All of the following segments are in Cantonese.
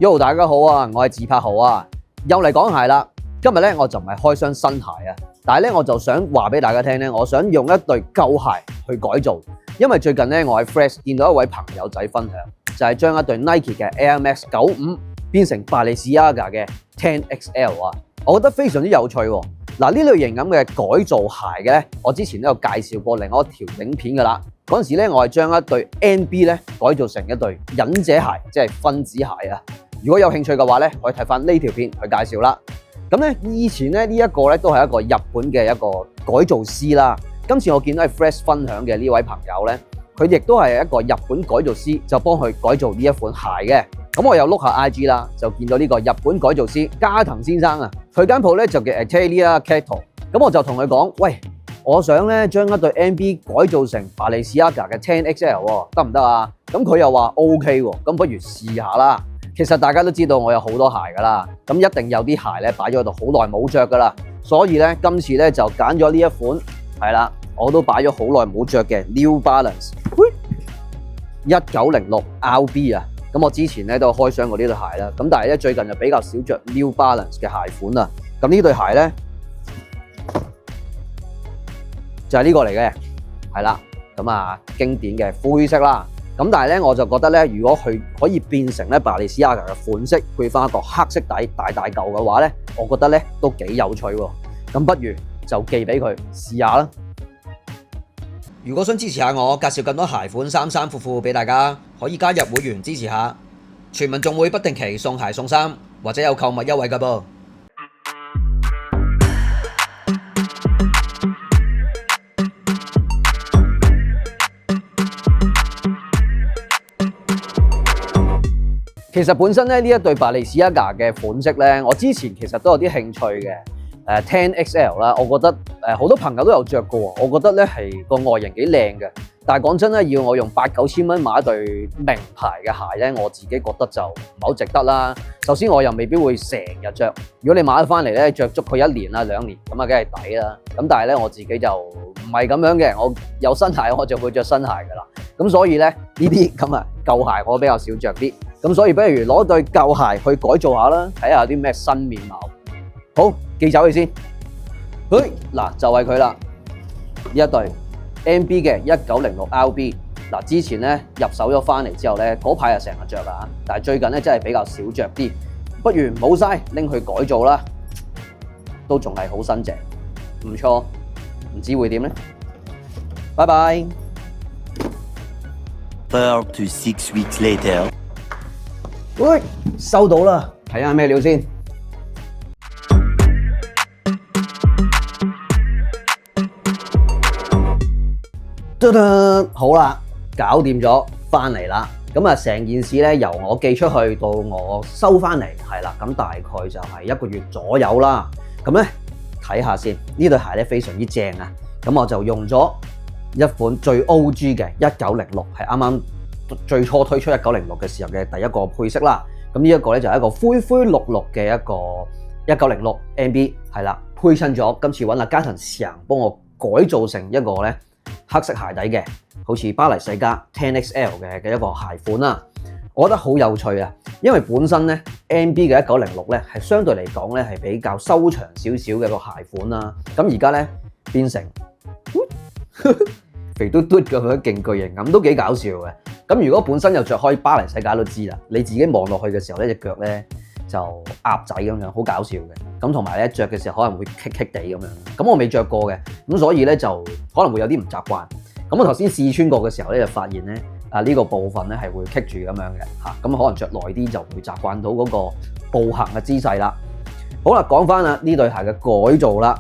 Yo， 大家好啊，我係自拍號啊，又嚟講鞋啦。今日咧我就唔係開箱新鞋啊，但係咧我就想話俾大家聽咧，我想用一對舊鞋去改造，因為最近咧我喺 Fresh 見到一位朋友仔分享，就係將一對 Nike 嘅 Air Max 95變成 Balenciaga 嘅 10XL 啊，我覺得非常之有趣喎。嗱，呢類型咁嘅改造鞋嘅咧，我之前都有介紹過另外一條影片噶啦。嗰陣時咧，我係將一對 NB 咧改造成一對忍者鞋，即係分子鞋啊。如果有興趣嘅話咧，可以睇翻呢條片去介紹啦。咁咧，以前咧呢一個咧都係一個日本嘅一個改造師啦。今次我見到喺 Fresh 分享嘅呢位朋友咧，佢亦都係一個日本改造師，就幫佢改造呢一款鞋嘅。咁我又碌下 IG 啦，就見到呢個日本改造師加藤先生啊，佢間鋪咧就叫 Atelier Keto。咁我就同佢講，喂，我想咧將一對 NB 改造成 Balenciaga 嘅 10XL 喎，得唔得啊？咁佢又話 OK 喎，咁不如試下啦。其實大家都知道我有好多鞋噶啦，咁一定有啲鞋咧擺咗喺度好耐冇着噶啦，所以咧今次咧就揀咗呢一款係啦，我都擺咗好耐冇着嘅 New Balance 1906 RB 啊。咁我之前咧都有開箱過呢對鞋啦，咁但係咧最近就比較少着 New Balance 嘅鞋款啦。咁呢對鞋咧就係呢個嚟嘅，係啦，咁啊經典嘅灰色啦。咁但係咧我就覺得咧，如果佢可以變成咧 Balenciaga 嘅款式，配翻一個黑色底大大嚿嘅話咧，我覺得咧都幾有趣喎。咁不如就寄俾佢試下啦。如果想支持下我，介紹更多鞋款衫褲俾大家，可以加入會員支持下。傳聞仲會不定期送鞋送衫，或者有購物優惠㗎噃。其實本身咧呢一對 Balenciaga 嘅款式咧，我之前其實都有啲興趣嘅。10XL 啦，我覺得好多朋友都有着過，我覺得咧係個外形幾靚嘅。但係講真咧，要我用8-9千蚊買一對名牌嘅鞋咧，我自己覺得就唔係好值得啦。首先我又未必會成日着，如果你買咗翻嚟咧着足佢1年啦2年，咁啊梗係抵啦。咁但係咧我自己就唔係咁樣嘅，我有新鞋我就會着新鞋噶啦。咁所以咧呢啲咁啊舊鞋我比較少着啲，咁所以不如攞對舊鞋去改造下啦，睇下有啲咩新面貌。好，寄走佢先。嗱就係佢啦，呢一對 NB 嘅1906 RB。嗱之前咧入手咗翻嚟之後咧，嗰排就成日着啦，但係最近咧真係比較少着啲，不如唔好嘥，拎去改造啦，都仲係好新淨，唔錯，唔知會點咧？拜拜。4 to 6 weeks later。喂，收到啦，睇下咩料先。好啦，搞掂咗，翻嚟啦。咁啊，成件事咧由我寄出去到我收翻嚟，係啦，咁大概就係1個月左右啦。咁咧睇下先，呢對鞋咧非常之正啊。咁我就用咗一款最 OG 嘅1906，係啱啱最初推出1906嘅時候嘅第一個配色啦。咁呢一個咧就係一個灰灰綠綠嘅一個1906 NB， 係啦，配襯咗。今次揾阿加藤成幫我改造成一個咧黑色鞋底嘅，好似巴黎世家 10XL 嘅一個鞋款啦。我覺得好有趣啊，因為本身咧 NB 嘅1906咧係相對嚟講咧係比較修長少少嘅一個鞋款啦。咁而家咧變成肥嘟嘟咁樣勁巨型咁，都幾搞笑嘅。咁如果本身又着開巴黎世家都知啦，你自己望落去嘅時候呢隻腳咧就鴨仔咁樣，好搞笑嘅。咁同埋咧着嘅時候可能會棘棘地咁樣。咁我未着過嘅，咁所以咧就可能會有啲唔習慣。咁我頭先試穿過嘅時候咧就發現咧呢個部分咧係會棘住咁樣嘅嚇。咁可能着耐啲就會習慣到嗰個步行嘅姿勢啦。好啦，講翻啦呢對鞋嘅改造啦。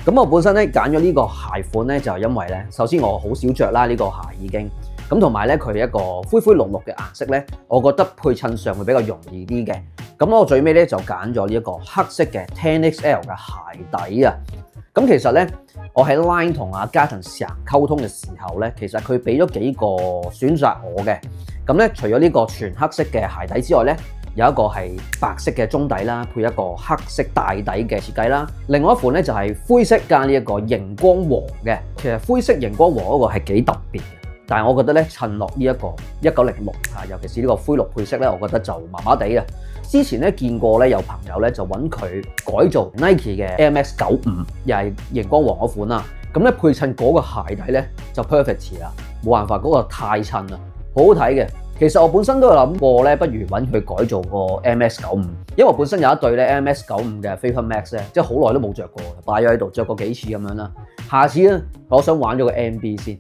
咁我本身咧揀咗呢個鞋款咧，就係因為咧，首先我好少着啦呢個鞋已經，咁同埋咧佢一個灰灰綠綠嘅顏色咧，我覺得配襯上會比較容易啲嘅。咁我最尾咧就揀咗呢一個黑色嘅 10XL 嘅鞋底啊。咁其實咧，我喺 Line 同阿加藤成溝通嘅時候咧，其實佢俾咗幾個選擇我嘅。咁咧，除咗呢個全黑色嘅鞋底之外咧，有一個係白色嘅中底啦，配一個黑色大底嘅設計啦。另外一款咧就係灰色加呢一個熒光黃嘅。其實灰色熒光黃嗰個係幾特別嘅，但係我覺得咧，襯落呢一個1906尤其是呢個灰綠配色咧，我覺得就麻麻地啊。之前咧見過咧有朋友咧就揾佢改造 Nike 嘅 Air Max 95，又係熒光黃嗰款啦。咁咧配襯嗰個鞋底咧就 perfect 啦，冇辦法，嗰個太襯啦，好好睇嘅。其實我本身都有諗過咧，不如揾佢改造個 Air Max 95，因為我本身有一對咧 Air Max 95嘅 Vapor Max 咧，即係好耐都冇着過，擺咗喺度，着過幾次咁樣啦。下次咧，我想玩咗個 MB 先。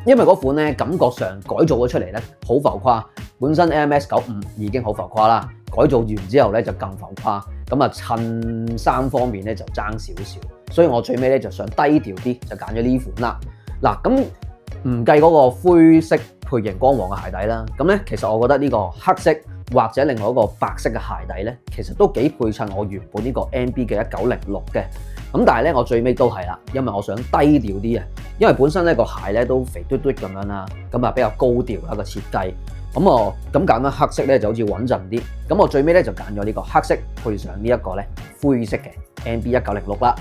因為嗰款咧感覺上改造咗出嚟咧好浮誇，本身 Air Max 95已經好浮誇啦，改造完之後咧就更浮誇，咁啊襯衫方面咧就爭少少，所以我最尾咧就想低調啲，就揀咗呢款啦。嗱，咁唔計嗰個灰色配熒光黃嘅鞋底啦，咁咧其實我覺得呢個黑色或者另外一個白色嘅鞋底咧，其實都幾配襯我原本呢個 MB 嘅1906嘅。咁但係咧，我最尾都係啦，因為我想低調啲啊，因為本身咧個鞋咧都肥嘟嘟咁樣啦，咁啊比較高調啦個設計，咁揀翻黑色咧就好似穩陣啲，咁我最尾咧就揀咗呢個黑色配上呢一個咧灰色嘅 MB 1906啦。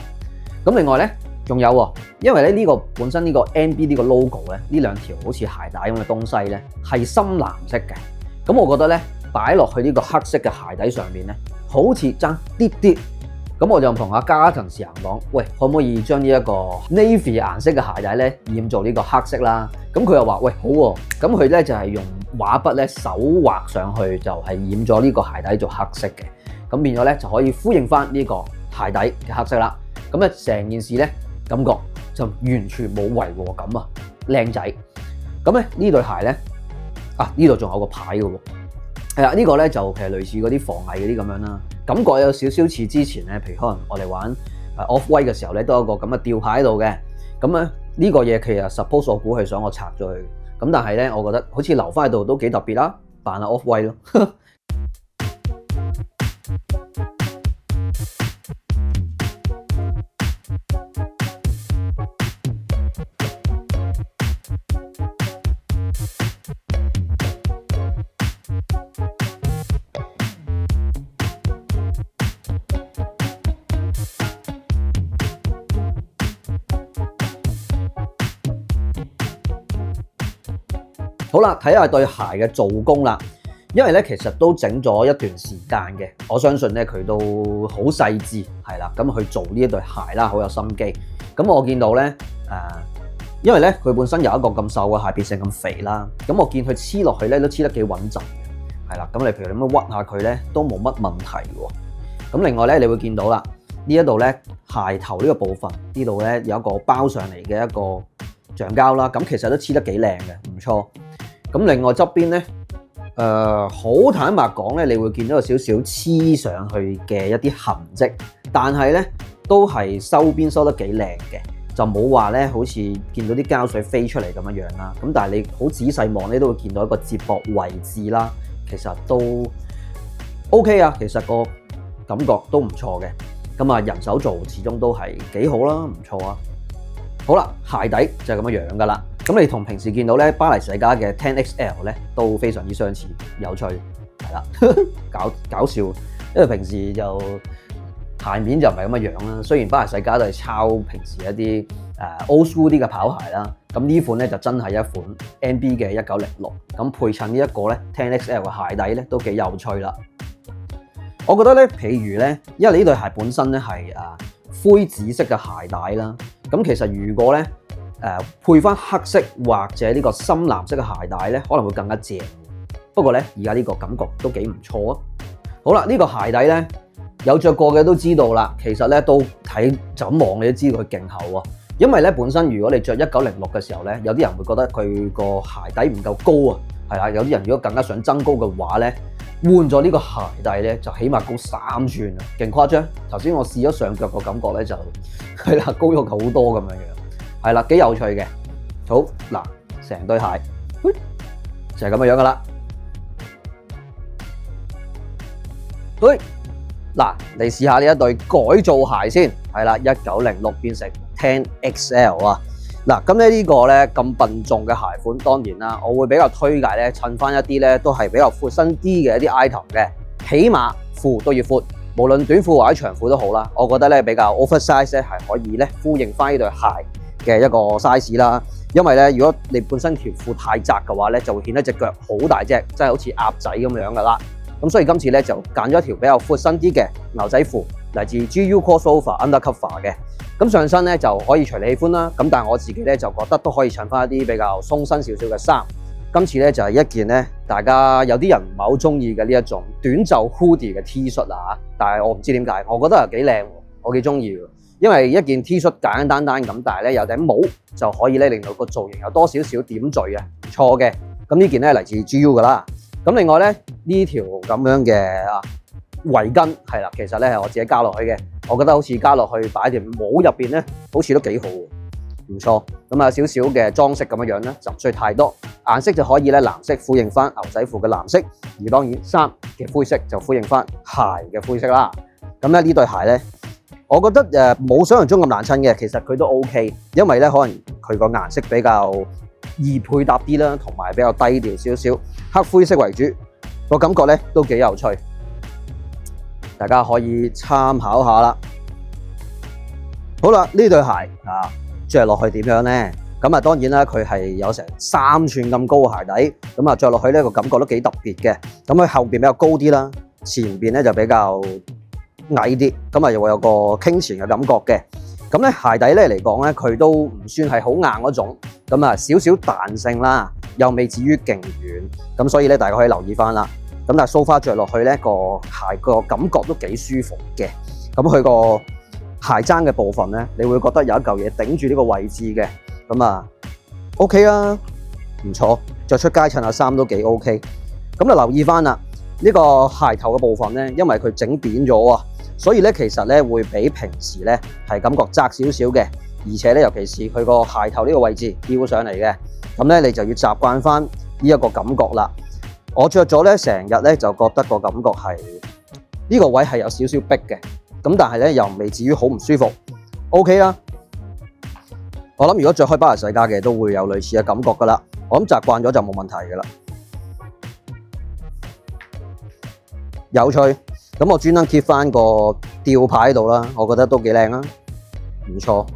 咁另外咧仲有喎，因為咧呢個本身呢個 MB 呢個 logo 咧呢兩條好似鞋帶咁嘅東西咧係深藍色嘅，咁我覺得咧擺落去呢個黑色嘅鞋底上面咧好似爭啲啲。咁我就同阿加藤時行講，喂，可唔可以將呢一個 navy 顏色嘅鞋底咧染做呢個黑色啦？咁佢又話，喂，好喎。咁佢咧就係用畫筆咧手畫上去，就係染咗呢個鞋底做黑色嘅。咁變咗咧就可以呼應翻呢個鞋底嘅黑色啦。咁咧成件事咧感覺就完全冇違和感啊，靚仔。咁咧呢對鞋咧呢度仲有個牌嘅喎。係啦，呢個咧就其實類似嗰啲防偽嗰啲咁樣啦，感覺有少少似之前咧，譬如可能我哋玩Off-White 嘅時候咧，都有個咁嘅吊牌喺度嘅。咁咧呢個嘢其實 suppose 我估係想我拆咗佢，咁但係咧我覺得好似留翻喺度都幾特別啦，扮下 Off-White 咯。好啦，睇下對鞋嘅做工啦，因為咧其實都整咗一段時間嘅，我相信咧佢都好細緻，係啦，咁去做呢一對鞋啦，好有心機。咁我見到咧因為咧佢本身有一個咁瘦嘅鞋變成咁肥啦，咁我見佢黐落去咧都黐得幾穩陣嘅，係啦。咁你譬如你咁樣屈下佢咧都冇乜問題喎。咁另外咧你會見到啦，呢一度咧鞋頭呢個部分呢度咧有一個包上嚟嘅一個橡膠啦，咁其實都黐得幾靚嘅，唔錯。咁另外側邊咧，好坦白講咧，你會見到有少少黐上去嘅一啲痕跡，但係咧都係收邊收得幾靚嘅，就冇話咧好似見到啲膠水飛出嚟咁樣樣啦。咁但係你好仔細望咧，都會見到一個接駁位置啦，其實都 OK 啊，其實個感覺都唔錯嘅。咁啊，人手做始終都係幾好啦，唔錯啊。好啦，鞋底就係咁樣樣噶啦。咁你同平時見到咧巴黎世家嘅 10XL 咧都非常之相似，有趣係啦，搞笑，因為平時就鞋面就唔係咁嘅樣啦。雖然巴黎世家都係抄平時一啲old school 啲嘅跑鞋啦，咁呢款咧就真係一款 MB 嘅1906，咁配襯呢一個咧 10XL 嘅鞋底咧都幾有趣啦。我覺得咧，譬如咧，因為呢對鞋本身咧係灰紫色嘅鞋帶啦，咁其實如果咧配翻黑色或者呢個深藍色嘅鞋帶咧，可能會更加正。不過咧，而家呢個感覺都幾唔錯啊。好啦，呢個鞋底咧有着過嘅都知道啦，其實咧都睇就咁望你都知道佢勁厚啊。因為咧本身如果你着1906嘅時候咧，有啲人會覺得佢個鞋底唔夠高啊，係啦。有啲人如果更加想增高嘅話咧，換咗呢個鞋底咧就起碼高3寸啊，勁誇張。頭先我試咗上腳個感覺咧就係啦，高咗好多咁樣樣。係啦，幾有趣嘅。好嗱，成對鞋就係咁樣噶啦。嗱，嚟試下呢一對改造鞋先。係啦，1906變成 10XL 啊。嗱，咁咧呢個咧咁笨重嘅鞋款，當然啦，我會比較推介咧襯翻一啲咧都係比較闊身啲嘅一啲 item 嘅，起碼褲都要闊，無論短褲或者長褲都好啦。我覺得咧比較 oversize 咧係可以咧呼應翻呢對鞋嘅一個 size 啦，因為咧，如果你本身條褲太窄嘅話咧，就會顯得隻腳好大隻，真係好似鴨仔咁樣噶啦。咁所以今次咧就揀咗一條比較闊身啲嘅牛仔褲，嚟自 GU Crossover Undercover 嘅。咁上身咧就可以隨你喜歡啦。咁但係我自己咧就覺得都可以襯翻一啲比較鬆身少少嘅衫。今次咧就係一件咧大家有啲人唔係好中意嘅呢一種短袖 hoodie 嘅 T 恤啊，但係我唔知點解，我覺得係幾靚，我幾中意嘅。因為一件 T 恤簡簡單單咁，但係咧有頂帽就可以咧令到個造型有多少少點綴啊，唔錯嘅。咁呢件咧嚟自 GU 噶啦。咁另外咧呢條咁樣嘅圍巾係啦，其實咧係我自己加落去嘅，我覺得好似加落去擺條帽入邊咧，好似都幾好，唔錯。咁啊少少嘅裝飾咁樣樣咧，就唔需要太多。顏色就可以咧藍色呼應翻牛仔褲嘅藍色，而當然衫嘅灰色就呼應翻鞋嘅灰色啦。咁咧呢對鞋咧，我覺得冇想象中咁難襯嘅，其實佢都 OK， 因為咧可能佢個顏色比較易配搭啲啦，同埋比較低調少少，黑灰色為主，個感覺咧都幾有趣，大家可以參考下啦。好啦，呢對鞋着落去點樣咧？咁當然啦，佢係有成3寸咁高嘅鞋底，咁着落去呢個感覺都幾特別嘅。咁佢後邊比較高啲啦，前邊咧就比較矮啲，咁又會有個傾前嘅感覺嘅。咁咧鞋底咧嚟講咧，佢都唔算係好硬嗰種，咁少少彈性啦，又未至於勁軟，咁所以咧大家可以留意翻啦。咁但係 so far 着落去咧個鞋個感覺都幾舒服嘅。咁佢個鞋踭嘅部分咧，你會覺得有一嚿嘢頂住呢個位置嘅。咁OK 啊，唔錯，着出街襯下衫都幾 OK。咁就留意翻啦，呢個鞋頭嘅部分咧，因為佢整扁咗啊，所以咧其實咧會比平時咧係感覺窄少少嘅，而且咧尤其是佢個鞋頭呢個位置吊上嚟嘅，咁咧你就要習慣翻呢一個感覺啦。我着咗咧成日咧就覺得個感覺係呢個位係有少少逼嘅，咁但係咧又未至於好唔舒服 ，OK 啦。我諗如果着開巴黎世家嘅都會有類似嘅感覺噶啦，我諗習慣咗就冇問題噶啦。有趣，咁我專登 keep 翻個吊牌喺度啦，我覺得都幾靚啊，唔錯。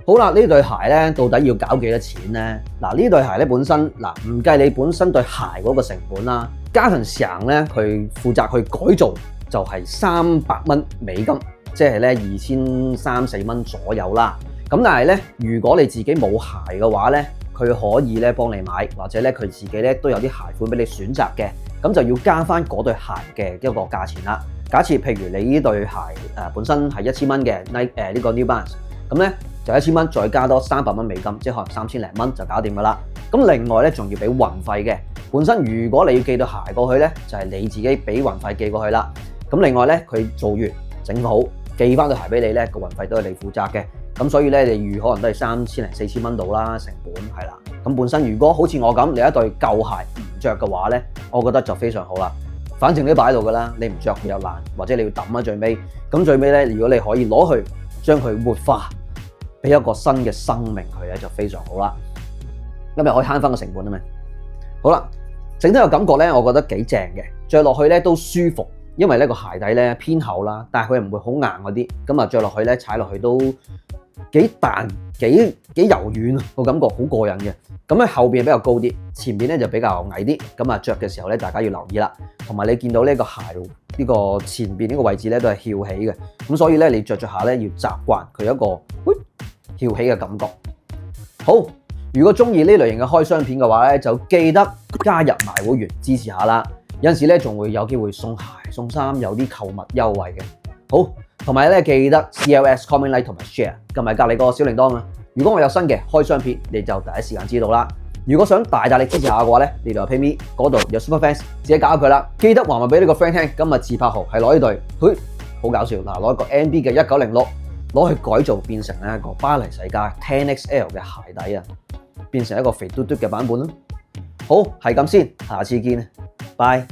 好啦，呢對鞋咧到底要搞幾多錢咧？嗱，呢對鞋咧本身唔計你本身對鞋嗰個成本啦，加藤成咧佢負責去改造就係300蚊美金，即係咧2300、24蚊左右啦。咁但係咧，如果你自己冇鞋嘅話咧，佢可以咧幫你買，或者咧佢自己咧都有啲鞋款俾你選擇嘅，咁就要加翻嗰對鞋嘅一個價錢啦。假設譬如你呢對鞋本身係1000蚊嘅呢個 New Balance， 咁咧就1000蚊再加多300蚊美金，即係可能3000零蚊就搞掂噶啦。咁另外咧仲要俾運費嘅，本身如果你要寄對鞋過去咧，就係你自己俾運費寄過去啦。咁另外咧佢做完整好寄翻對鞋俾你咧，個運費都係你負責嘅。咁所以咧，你預可能都係3000零4000蚊度啦，成本係啦。咁本身如果好似我咁，你一對舊鞋唔着嘅話咧，我覺得就非常好啦。反正你都擺喺度噶啦，你唔着佢又爛，或者你要抌啊最尾。咁最尾咧，如果你可以攞去將佢活化，俾一個新嘅生命佢咧，就非常好啦。咁又可以慳翻個成本啊嘛。好啦，整體個感覺咧，我覺得幾正嘅，着落去咧都舒服。因為呢個鞋底咧偏厚啦，但係佢又唔會好硬嗰啲，咁着落去咧踩落去都幾彈幾柔軟啊，個感覺好過癮嘅。咁喺後邊比較高啲，前邊咧就比較矮啲。咁着嘅時候咧，大家要留意啦。同埋你見到呢個鞋呢個前邊呢個位置咧都係翹起嘅，咁所以咧你着下咧要習慣佢有一個翹起嘅感覺。好，如果中意呢類型嘅開箱片嘅話咧，就記得加入埋會員支持下啦。有陣時咧仲會有機會送鞋送衫，有啲購物優惠嘅。好，同埋咧記得 CLS comment like 同埋 share， 撳埋隔離個小鈴鐺啊！如果我有新嘅開箱片，你就第一時間知道啦。如果想大力支持下嘅話咧，你就 PayMe 嗰度有 Super Fans 自己搞佢啦。記得話埋俾呢個 friend 聽，今日自拍號係攞呢對，好搞笑嗱，攞一個 NB 嘅1906攞去改造變成一個巴黎世家 10XL 嘅鞋底啊，變成一個肥嘟嘟嘅版本啦。好，係咁先，下次見，拜。